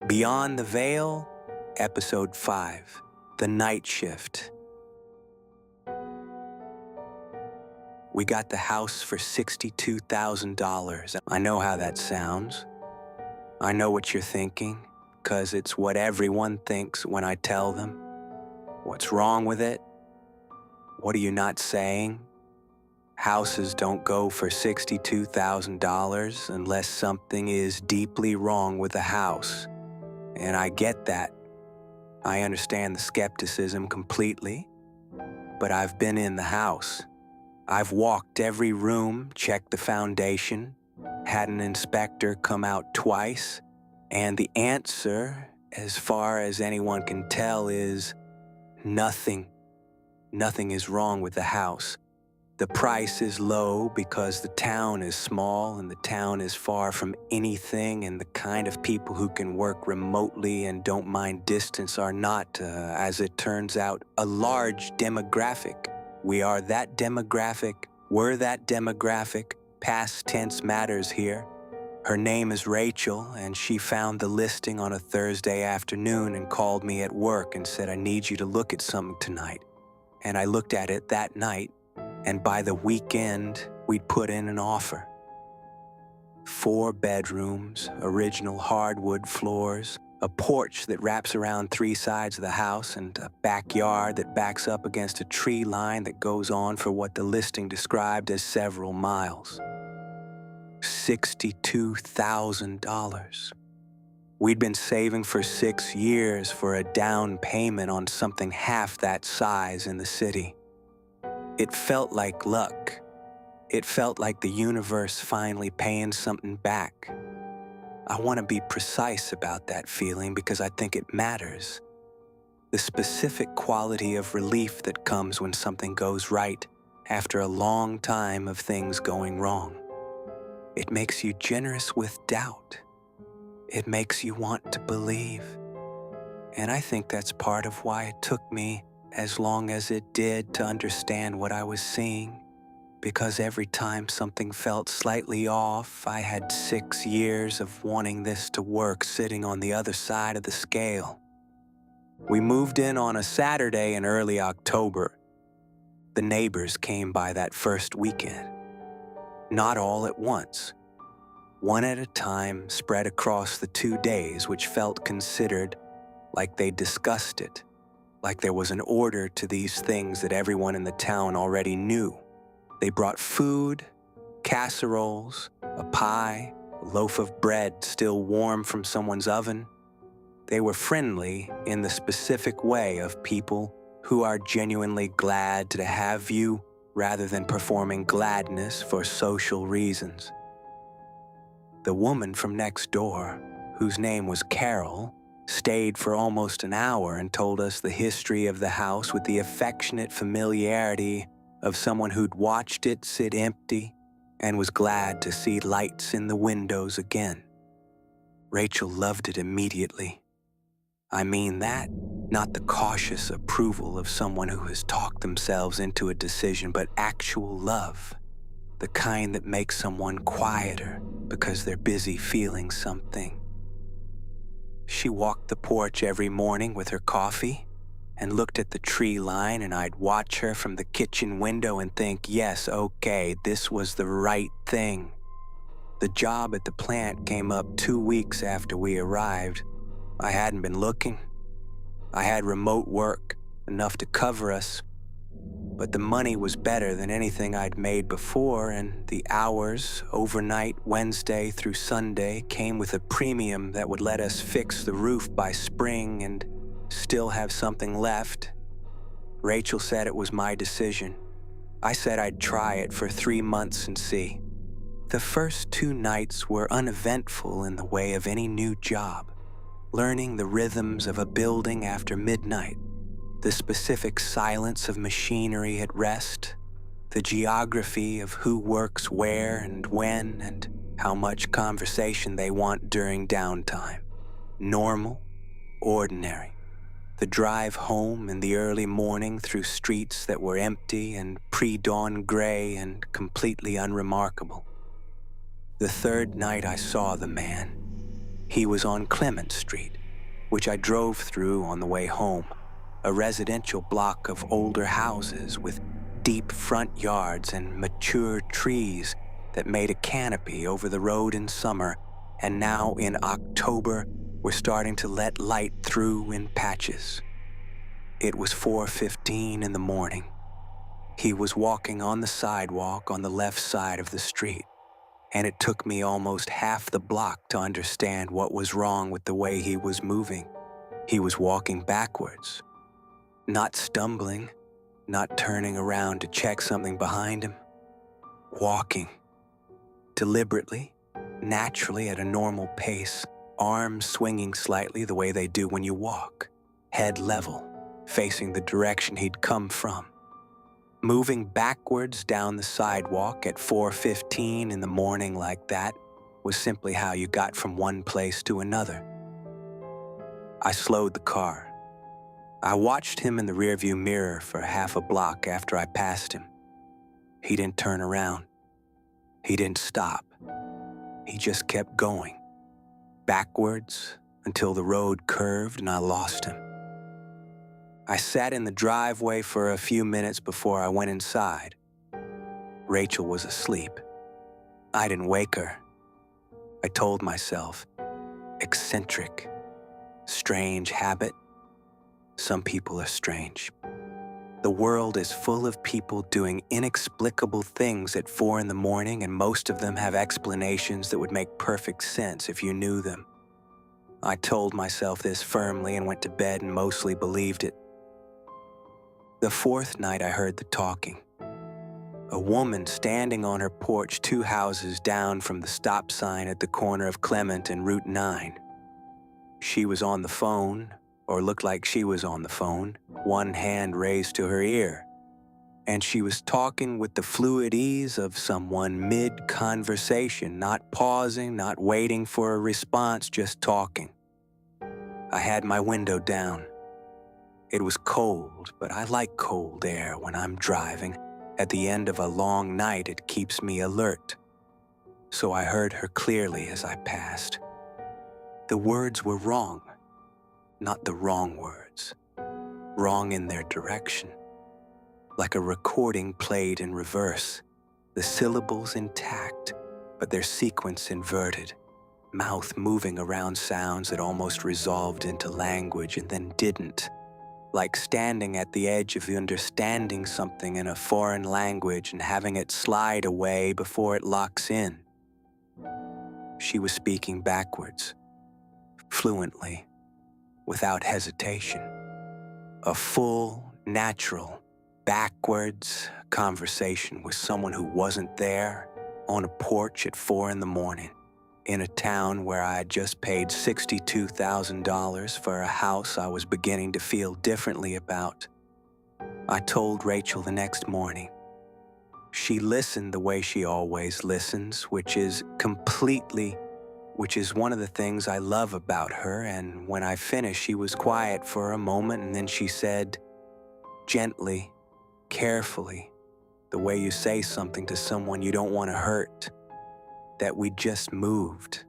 Beyond the Veil, Episode 5, The Nightshift. We got the house for $62,000. I know how that sounds. I know what you're thinking, 'cause it's what everyone thinks when I tell them. What's wrong with it? What are you not saying? Houses don't go for $62,000 unless something is deeply wrong with the house. And I get that. I understand the skepticism completely. But I've been in the house. I've walked every room, checked the foundation, had an inspector come out twice, and the answer, as far as anyone can tell, is nothing. Nothing is wrong with the house. The price is low because the town is small and the town is far from anything, and the kind of people who can work remotely and don't mind distance are not, as it turns out, a large demographic. We are that demographic. We're that demographic. Past tense matters here. Her name is Rachel, and she found the listing on a Thursday afternoon and called me at work and said, "I need you to look at something tonight." And I looked at it that night, and by the weekend, we'd put in an offer. 4 bedrooms, original hardwood floors, a porch that wraps around 3 sides of the house, and a backyard that backs up against a tree line that goes on for what the listing described as several miles. $62,000. We'd been saving for 6 years for a down payment on something half that size in the city. It felt like luck. It felt like the universe finally paying something back. I want to be precise about that feeling because I think it matters. The specific quality of relief that comes when something goes right after a long time of things going wrong. It makes you generous with doubt. It makes you want to believe. And I think that's part of why it took me as long as it did to understand what I was seeing. Because every time something felt slightly off, I had 6 years of wanting this to work sitting on the other side of the scale. We moved in on a Saturday in early October. The neighbors came by that first weekend. Not all at once. One at a time, spread across the 2 days, which felt considered, like they discussed it, like there was an order to these things that everyone in the town already knew. They brought food, casseroles, a pie, a loaf of bread still warm from someone's oven. They were friendly in the specific way of people who are genuinely glad to have you rather than performing gladness for social reasons. The woman from next door, whose name was Carol, stayed for almost an hour and told us the history of the house with the affectionate familiarity of someone who'd watched it sit empty and was glad to see lights in the windows again. Rachel loved it immediately. I mean that, not the cautious approval of someone who has talked themselves into a decision, but actual love, the kind that makes someone quieter because they're busy feeling something. She walked the porch every morning with her coffee and looked at the tree line, and I'd watch her from the kitchen window and think, yes, okay, this was the right thing. The job at the plant came up 2 weeks after we arrived. I hadn't been looking. I had remote work, enough to cover us, but the money was better than anything I'd made before, and the hours, overnight, Wednesday through Sunday, came with a premium that would let us fix the roof by spring and still have something left. Rachel said it was my decision. I said I'd try it for 3 months and see. The first 2 nights were uneventful in the way of any new job. Learning the rhythms of a building after midnight, the specific silence of machinery at rest, the geography of who works where and when, and how much conversation they want during downtime. Normal, ordinary. The drive home in the early morning through streets that were empty and pre-dawn gray and completely unremarkable. The 3rd night I saw the man. He was on Clement Street, which I drove through on the way home, a residential block of older houses with deep front yards and mature trees that made a canopy over the road in summer, and now in October were starting to let light through in patches. It was 4:15 in the morning. He was walking on the sidewalk on the left side of the street, and it took me almost half the block to understand what was wrong with the way he was moving. He was walking backwards, not stumbling, not turning around to check something behind him. Walking, deliberately, naturally at a normal pace, arms swinging slightly the way they do when you walk, head level, facing the direction he'd come from. Moving backwards down the sidewalk at 4:15 in the morning like that was simply how you got from one place to another. I slowed the car. I watched him in the rearview mirror for half a block after I passed him. He didn't turn around. He didn't stop. He just kept going, backwards until the road curved and I lost him. I sat in the driveway for a few minutes before I went inside. Rachel was asleep. I didn't wake her. I told myself, eccentric, strange habit. Some people are strange. The world is full of people doing inexplicable things at 4 in the morning, and most of them have explanations that would make perfect sense if you knew them. I told myself this firmly and went to bed and mostly believed it. The fourth night I heard the talking. A woman standing on her porch 2 houses down from the stop sign at the corner of Clement and Route 9. She was on the phone, or looked like she was on the phone, one hand raised to her ear. And she was talking with the fluid ease of someone mid-conversation, not pausing, not waiting for a response, just talking. I had my window down. It was cold, but I like cold air when I'm driving. At the end of a long night, it keeps me alert. So I heard her clearly as I passed. The words were wrong, not the wrong words. Wrong in their direction. Like a recording played in reverse. The syllables intact, but their sequence inverted. Mouth moving around sounds that almost resolved into language and then didn't. Like standing at the edge of understanding something in a foreign language and having it slide away before it locks in. She was speaking backwards, fluently, without hesitation. A full, natural, backwards conversation with someone who wasn't there, on a porch at 4 in the morning. In a town where I had just paid $62,000 for a house I was beginning to feel differently about. I told Rachel the next morning. She listened the way she always listens, which is one of the things I love about her, and when I finished, she was quiet for a moment, and then she said, gently, carefully, the way you say something to someone you don't want to hurt, that we just moved,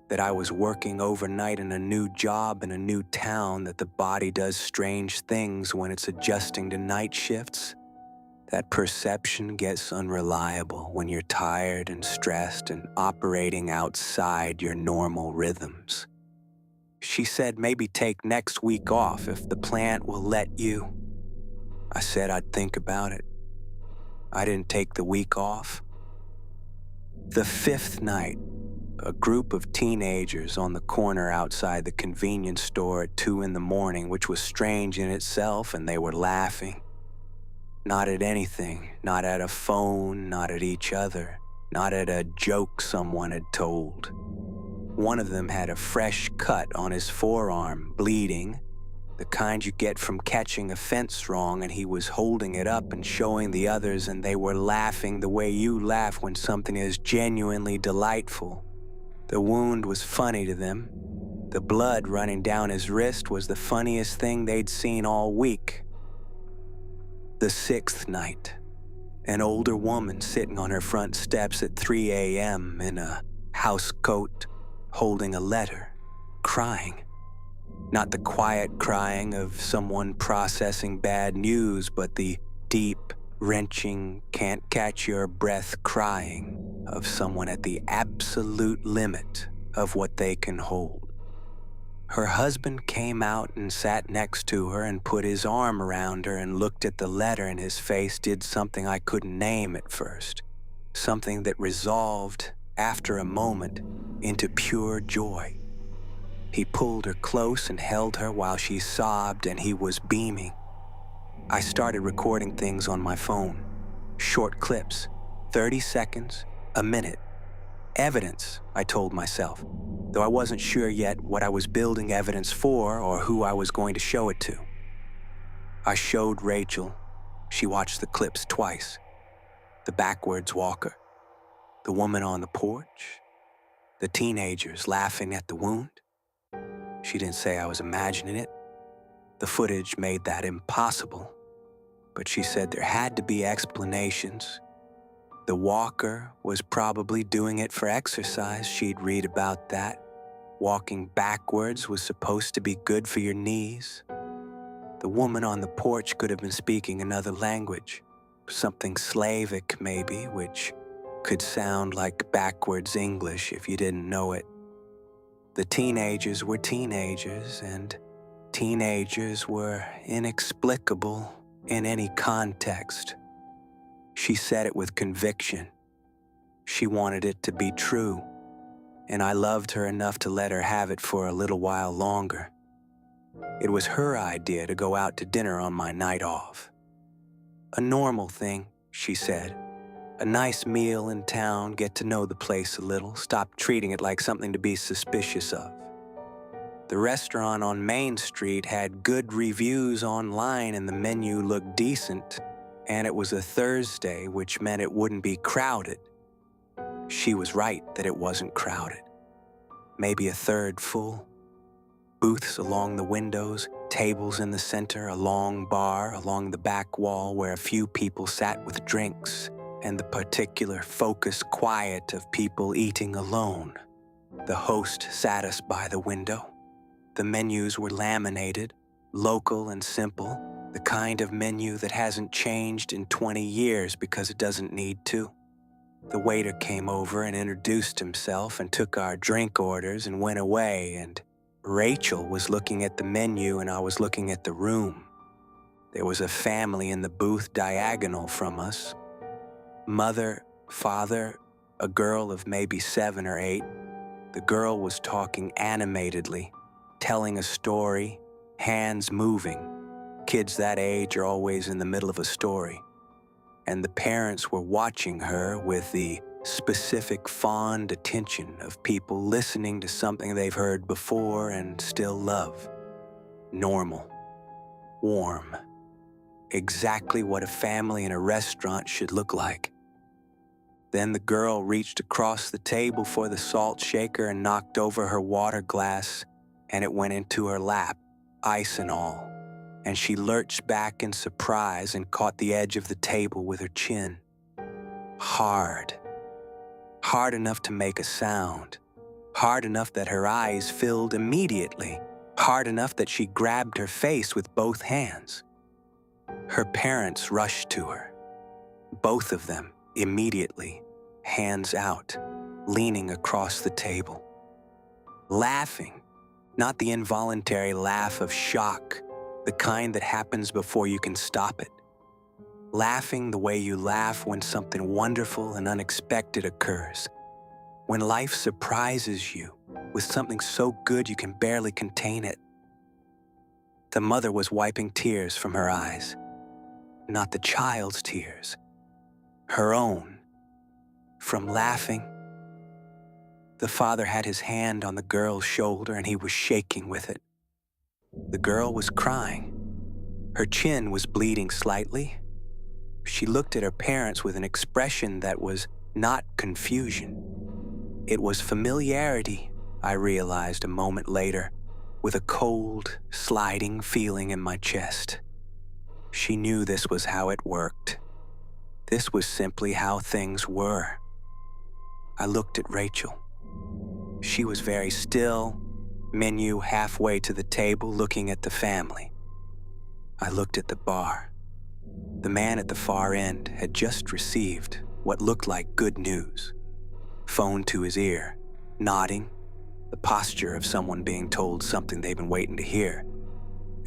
that I was working overnight in a new job in a new town, that the body does strange things when it's adjusting to night shifts. That perception gets unreliable when you're tired and stressed and operating outside your normal rhythms. She said maybe take next week off if the plant will let you. I said I'd think about it. I didn't take the week off. The fifth night, a group of teenagers on the corner outside the convenience store at 2 in the morning, which was strange in itself, and they were laughing. Not at anything, not at a phone, not at each other, not at a joke someone had told. One of them had a fresh cut on his forearm, bleeding, the kind you get from catching a fence wrong, and he was holding it up and showing the others, and they were laughing the way you laugh when something is genuinely delightful. The wound was funny to them. The blood running down his wrist was the funniest thing they'd seen all week. The sixth night, an older woman sitting on her front steps at 3 a.m. in a house coat, holding a letter, crying. Not the quiet crying of someone processing bad news, but the deep, wrenching, can't catch your breath crying of someone at the absolute limit of what they can hold. Her husband came out and sat next to her and put his arm around her and looked at the letter, and his face did something I couldn't name at first. Something that resolved, after a moment, into pure joy. He pulled her close and held her while she sobbed, and he was beaming. I started recording things on my phone. Short clips, 30 seconds, a minute. Evidence, I told myself, though I wasn't sure yet what I was building evidence for or who I was going to show it to. I showed Rachel. She watched the clips twice. The backwards walker, the woman on the porch, the teenagers laughing at the wound. She didn't say I was imagining it. The footage made that impossible, but she said there had to be explanations. The walker was probably doing it for exercise. She'd read about that. Walking backwards was supposed to be good for your knees. The woman on the porch could have been speaking another language, something Slavic maybe, which could sound like backwards English if you didn't know it. The teenagers were teenagers, and teenagers were inexplicable in any context. She said it with conviction. She wanted it to be true, and I loved her enough to let her have it for a little while longer. It was her idea to go out to dinner on my night off. A normal thing, she said. A nice meal in town, get to know the place a little, stop treating it like something to be suspicious of. The restaurant on Main Street had good reviews online and the menu looked decent, and it was a Thursday, which meant it wouldn't be crowded. She was right that it wasn't crowded. Maybe a third full. Booths along the windows, tables in the center, a long bar along the back wall where a few people sat with drinks, and the particular focused quiet of people eating alone. The host sat us by the window. The menus were laminated, local and simple, the kind of menu that hasn't changed in 20 years because it doesn't need to. The waiter came over and introduced himself and took our drink orders and went away, and Rachel was looking at the menu and I was looking at the room. There was a family in the booth diagonal from us. Mother, father, a girl of maybe 7 or 8. The girl was talking animatedly, telling a story, hands moving. Kids that age are always in the middle of a story. And the parents were watching her with the specific fond attention of people listening to something they've heard before and still love. Normal. Warm. Exactly what a family in a restaurant should look like. Then the girl reached across the table for the salt shaker and knocked over her water glass, and it went into her lap, ice and all. And she lurched back in surprise and caught the edge of the table with her chin. Hard. Hard enough to make a sound. Hard enough that her eyes filled immediately. Hard enough that she grabbed her face with both hands. Her parents rushed to her. Both of them, immediately, hands out, leaning across the table. Laughing, not the involuntary laugh of shock, the kind that happens before you can stop it. Laughing the way you laugh when something wonderful and unexpected occurs. When life surprises you with something so good you can barely contain it. The mother was wiping tears from her eyes. Not the child's tears. Her own. From laughing. The father had his hand on the girl's shoulder and he was shaking with it. The girl was crying. Her chin was bleeding slightly. She looked at her parents with an expression that was not confusion. It was familiarity, I realized a moment later, with a cold, sliding feeling in my chest. She knew this was how it worked. This was simply how things were. I looked at Rachel. She was very still, Menu halfway to the table, looking at the family. I looked at the bar. The man at the far end had just received what looked like good news. Phone to his ear, nodding, the posture of someone being told something they've been waiting to hear.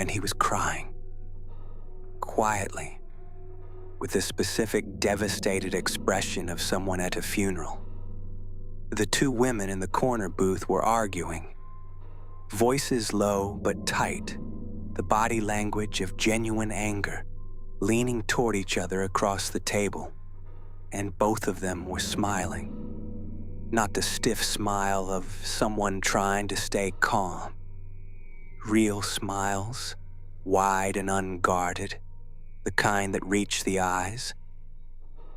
And he was crying. Quietly, with the specific devastated expression of someone at a funeral. The two women in the corner booth were arguing. Voices low but tight, the body language of genuine anger, leaning toward each other across the table. And both of them were smiling. Not the stiff smile of someone trying to stay calm. Real smiles, wide and unguarded, the kind that reach the eyes.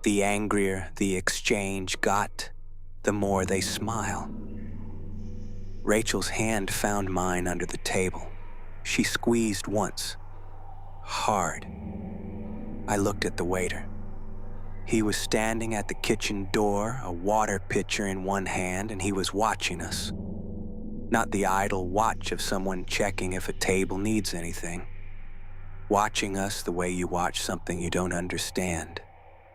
The angrier the exchange got, the more they smile. Rachel's hand found mine under the table. She squeezed once, hard. I looked at the waiter. He was standing at the kitchen door, a water pitcher in one hand, and he was watching us. Not the idle watch of someone checking if a table needs anything. Watching us the way you watch something you don't understand.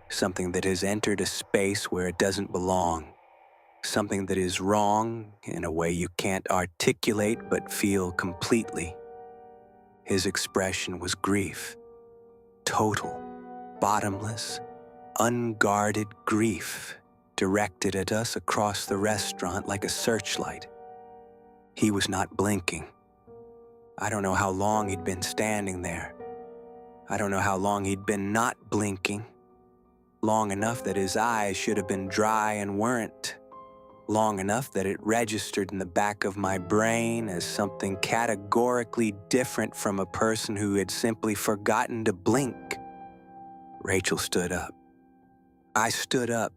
Something that has entered a space where it doesn't belong. Something that is wrong in a way you can't articulate but feel completely. His expression was grief. Total, bottomless, unguarded grief directed at us across the restaurant like a searchlight. He was not blinking. I don't know how long he'd been standing there. I don't know how long he'd been not blinking. Long enough that his eyes should have been dry and weren't. Long enough that it registered in the back of my brain as something categorically different from a person who had simply forgotten to blink. Rachel stood up. I stood up.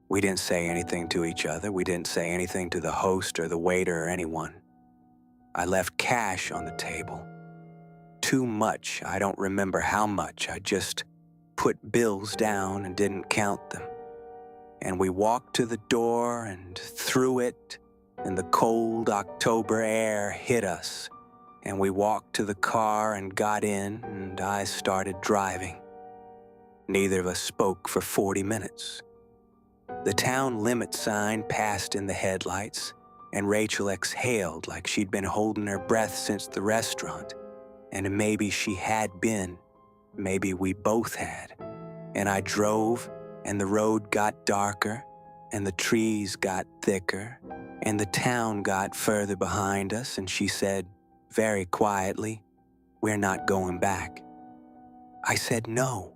We didn't say anything to each other. We didn't say anything to the host or the waiter or anyone. I left cash on the table. Too much. I don't remember how much. I just put bills down and didn't count them. And we walked to the door, and through it, and the cold October air hit us. And we walked to the car and got in, and I started driving. Neither of us spoke for 40 minutes. The town limit sign passed in the headlights, and Rachel exhaled like she'd been holding her breath since the restaurant. And maybe she had been. Maybe we both had. And I drove, and the road got darker, and the trees got thicker, and the town got further behind us, and she said, very quietly, "We're not going back." I said, "No."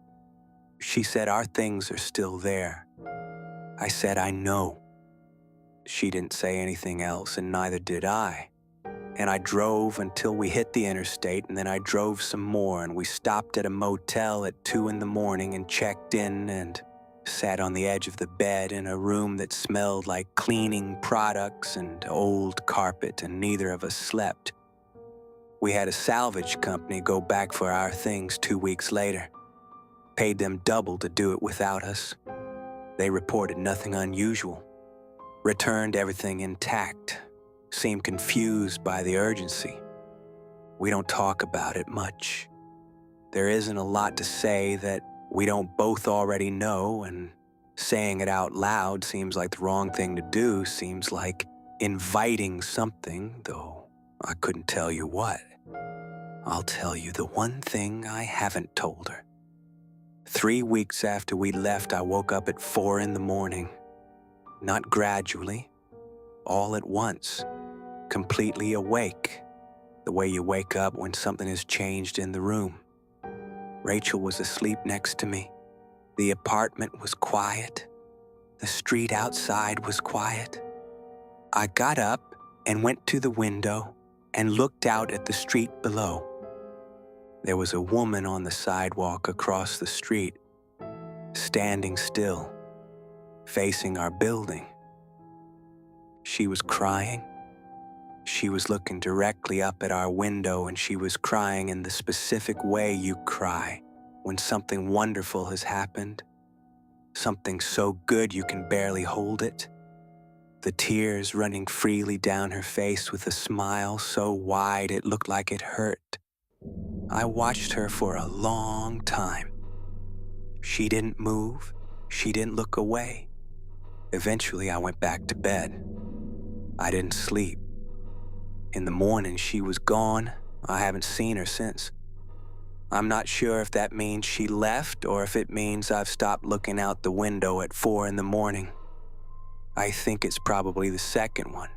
She said, "Our things are still there." I said, "I know." She didn't say anything else, and neither did I. And I drove until we hit the interstate, and then I drove some more, and we stopped at a motel at 2 in the morning and checked in and sat on the edge of the bed in a room that smelled like cleaning products and old carpet, and neither of us slept. We had a salvage company go back for our things 2 weeks later. Paid them double to do it without us. They reported nothing unusual. Returned everything intact. Seemed confused by the urgency. We don't talk about it much. There isn't a lot to say that we don't both already know, and saying it out loud seems like the wrong thing to do, seems like inviting something, though I couldn't tell you what. I'll tell you the one thing I haven't told her. 3 weeks after we left, I woke up at 4 in the morning. Not gradually, all at once, completely awake, the way you wake up when something has changed in the room. Rachel was asleep next to me. The apartment was quiet. The street outside was quiet. I got up and went to the window and looked out at the street below. There was a woman on the sidewalk across the street, standing still, facing our building. She was crying. She was looking directly up at our window, and she was crying in the specific way you cry when something wonderful has happened, something so good you can barely hold it. the tears running freely down her face with a smile so wide it looked like it hurt. I watched her for a long time. She didn't move. She didn't look away. Eventually, I went back to bed. I didn't sleep. In the morning, she was gone. I haven't seen her since. I'm not sure if that means she left or if it means I've stopped looking out the window at 4 in the morning. I think it's probably the second one.